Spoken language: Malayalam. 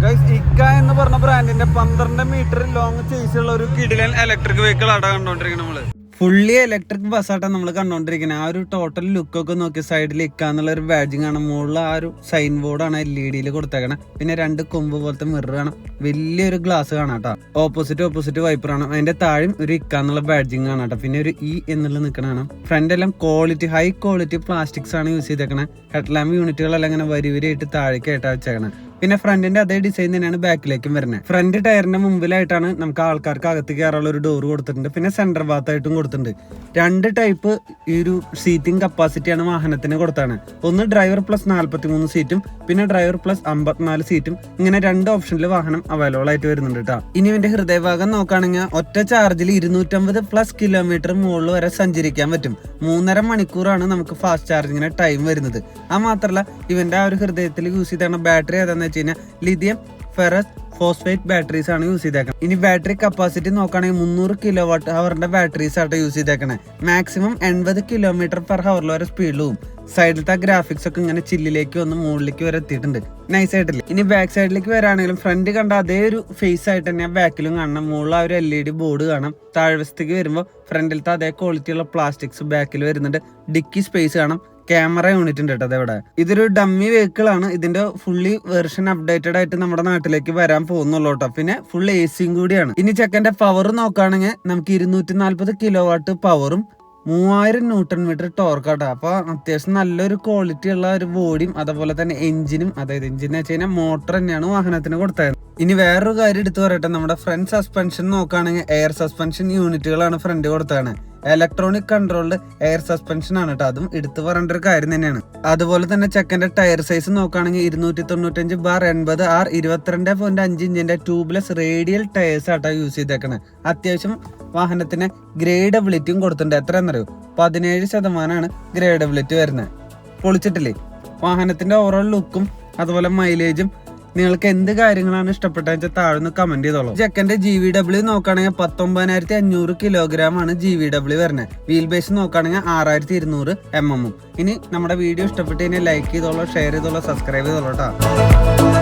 ഗൈസ് ഇക്ക എന്ന് പറഞ്ഞ ബ്രാൻഡിന്റെ 12 മീറ്റർ ലോങ് ചേസ് ഉള്ള ഒരു കിടിലൻ ഇലക്ട്രിക് വെഹിക്കിൾ ആട്ടാ കണ്ടോണ്ടിരിക്കുന്നത് നമ്മള്. ഫുള്ളി ഇലക്ട്രിക് ബസ്സാട്ടാ നമ്മൾ കണ്ടോണ്ടിരിക്കുന്നത്. ആ ഒരു ടോട്ടൽ ലുക്കൊക്കെ നോക്കി സൈഡിൽ ഇക്കാന്നുള്ള ഒരു ബാഡ്ജിങ് ആണ്. മുകളിൽ ആ ഒരു സൈൻ ബോർഡാണ് LED കൊടുത്തേക്കണം. പിന്നെ 2 കൊമ്പ് പോലത്തെ മിറർ കാണാം. വലിയൊരു ഗ്ലാസ് കാണാട്ടാ. ഓപ്പോസിറ്റ് വൈപ്പർ ആണ്. അതിന്റെ താഴെയും ഒരു ഇക്കാന്നുള്ള ബാഡ്ജിങ് കാണാട്ടോ. പിന്നെ ഒരു എന്നുള്ള നിൽക്കണ. ഫ്രണ്ട് എല്ലാം ഹൈ ക്വാളിറ്റി പ്ലാസ്റ്റിക്സ് ആണ് യൂസ് ചെയ്തേക്കണേ. ഹെഡ്ലാമ്പ് യൂണിറ്റുകളെല്ലാം ഇങ്ങനെ വരിവരിയായിട്ട് താഴേക്കായിട്ടാ വെച്ചേക്കണേ. പിന്നെ ഫ്രണ്ടിന്റെ അതേ ഡിസൈൻ തന്നെയാണ് ബാക്കിലേക്കും വരുന്നത്. ഫ്രണ്ട് ടയറിന്റെ മുമ്പിലായിട്ടാണ് നമുക്ക് ആൾക്കാർക്ക് അകത്ത് കയറാനുള്ള ഒരു ഡോർ കൊടുത്തിട്ടുണ്ട്. പിന്നെ സെന്റർ ഭാഗത്തായിട്ടും കൊടുത്തിട്ടുണ്ട്. 2 ടൈപ്പ് ഈ ഒരു സീറ്റിംഗ് കപ്പാസിറ്റിയാണ് വാഹനത്തിന് കൊടുത്താണ്. ഒന്ന് ഡ്രൈവർ പ്ലസ് 43 സീറ്റും പിന്നെ ഡ്രൈവർ പ്ലസ് 54 സീറ്റും. ഇങ്ങനെ 2 ഓപ്ഷനിൽ വാഹനം അവൈലബിൾ ആയിട്ട് വരുന്നുണ്ട് കേട്ടോ. ഇനി ഇവന്റെ ഹൃദയഭാഗം നോക്കുകയാണെങ്കിൽ ഒറ്റ ചാർജിൽ 250+ കിലോമീറ്റർ മുകളിൽ വരെ സഞ്ചരിക്കാൻ പറ്റും. 3.5 മണിക്കൂറാണ് നമുക്ക് ഫാസ്റ്റ് ചാർജിങ്ങിന് ടൈം വരുന്നത്. അത് മാത്രമല്ല ഇവന്റെ ആ ഒരു ഹൃദയത്തിൽ യൂസ് ചെയ്താണ് ബാറ്ററി ഏതാന്ന് വെച്ച് കഴിഞ്ഞാൽ ലിഥിയം ഫെറസ് ഫോസ്ഫേറ്റ് ബാറ്ററീസ് ആണ് യൂസ് ചെയ്തേക്കുന്നത്. ഇനി ബാറ്ററി കപ്പാസിറ്റി നോക്കുകയാണെങ്കിൽ 300 kWh ബാറ്ററീസ് ആയിട്ട് യൂസ് ചെയ്തേക്കണേ. മാക്സിമം 80 km/h വരെ സ്പീഡിലും. സൈഡിലത്തെ ഗ്രാഫിക്സ് ഒക്കെ ഇങ്ങനെ ചില്ലിലേക്ക് വന്ന് മുകളിലേക്ക് വരെ എത്തിയിട്ടുണ്ട്. നൈസ് ആയിട്ടില്ല. ഇനി ബാക്ക് സൈഡിലേക്ക് വരാണെങ്കിലും ഫ്രണ്ട് കണ്ട അതേ ഒരു ഫേസ് ആയിട്ട് തന്നെ ബാക്കിലും കാണണം. മുകളിൽ ആ ഒരു LED ബോർഡ് കാണാം. താഴ്വശത്തേക്ക് വരുമ്പോൾ ഫ്രണ്ടിലത്തെ അതേ ക്വാളിറ്റി ഉള്ള പ്ലാസ്റ്റിക്സ് ബാക്കിൽ വരുന്നുണ്ട്. ഡിക്കി സ്പേസ് കാണാം. ക്യാമറ യൂണിറ്റ് ഉണ്ട് കേട്ടോ അതവിടെ. ഇതൊരു ഡമ്മി വെഹിക്കിൾ ആണ്. ഇതിന്റെ ഫുള്ളി വെർഷൻ അപ്ഡേറ്റഡ് ആയിട്ട് നമ്മുടെ നാട്ടിലേക്ക് വരാൻ പോകുന്നുള്ളൂ കേട്ടോ. പിന്നെ ഫുൾ AC കൂടിയാണ്. ഇനി ചെക്കന്റെ പവർ നോക്കുകയാണെങ്കിൽ നമുക്ക് 240 kW പവറും 3000 Nm ടോർക്കാട്ടോ. അപ്പൊ അത്യാവശ്യം നല്ലൊരു ക്വാളിറ്റി ഉള്ള ഒരു ബോഡിയും അതുപോലെ തന്നെ എഞ്ചിനും, അതായത് എഞ്ചിൻ എന്ന് വെച്ച് കഴിഞ്ഞാൽ മോട്ടർ തന്നെയാണ് വാഹനത്തിന് കൊടുത്തത്. ഇനി വേറൊരു കാര്യം എടുത്തു പറയട്ടെ, നമ്മുടെ ഫ്രണ്ട് സസ്പെൻഷൻ നോക്കുകയാണെങ്കിൽ എയർ സസ്പെൻഷൻ യൂണിറ്റുകളാണ് ഫ്രണ്ട് കൊടുത്തതാണ്. ഇലക്ട്രോണിക് കൺട്രോൾഡ് എയർ സസ്പെൻഷൻ ആണ് കേട്ടോ. അതും എടുത്തു പറയേണ്ട ഒരു കാര്യം തന്നെയാണ്. അതുപോലെ തന്നെ ചെക്കന്റെ ടയർ സൈസ് നോക്കുകയാണെങ്കിൽ 295/80 R 22.5 ഇഞ്ചിന്റെ ട്യൂബ്ലെസ് റേഡിയൽ ടയേഴ്സ് ആട്ടോ യൂസ് ചെയ്തേക്കണേ. അത്യാവശ്യം വാഹനത്തിന് ഗ്രേഡബിലിറ്റിയും കൊടുത്തിട്ടുണ്ട്. എത്ര എന്നറിയോ? 17% ഗ്രേഡബിലിറ്റി വരുന്നത്. പൊളിച്ചിട്ടില്ലേ? വാഹനത്തിന്റെ ഓവറോൾ ലുക്കും അതുപോലെ മൈലേജും നിങ്ങൾക്ക് എന്ത് കാര്യങ്ങളാണ് ഇഷ്ടപ്പെട്ടതെന്ന് വെച്ചാൽ താഴെ കമന്റ് ചെയ്തോളൂ. ചെക്കന്റെ GVW നോക്കുകയാണെങ്കിൽ 19,500 kg ആണ് GVW വരുന്നത്. വീൽ ബേസ് നോക്കുകയാണെങ്കിൽ 6200 mm. ഇനി നമ്മുടെ വീഡിയോ ഇഷ്ടപ്പെട്ട് കഴിഞ്ഞാൽ ലൈക്ക് ചെയ്തോളൂ, ഷെയർ ചെയ്തോളൂ, സബ്സ്ക്രൈബ് ചെയ്തോളൂ കേട്ടോ.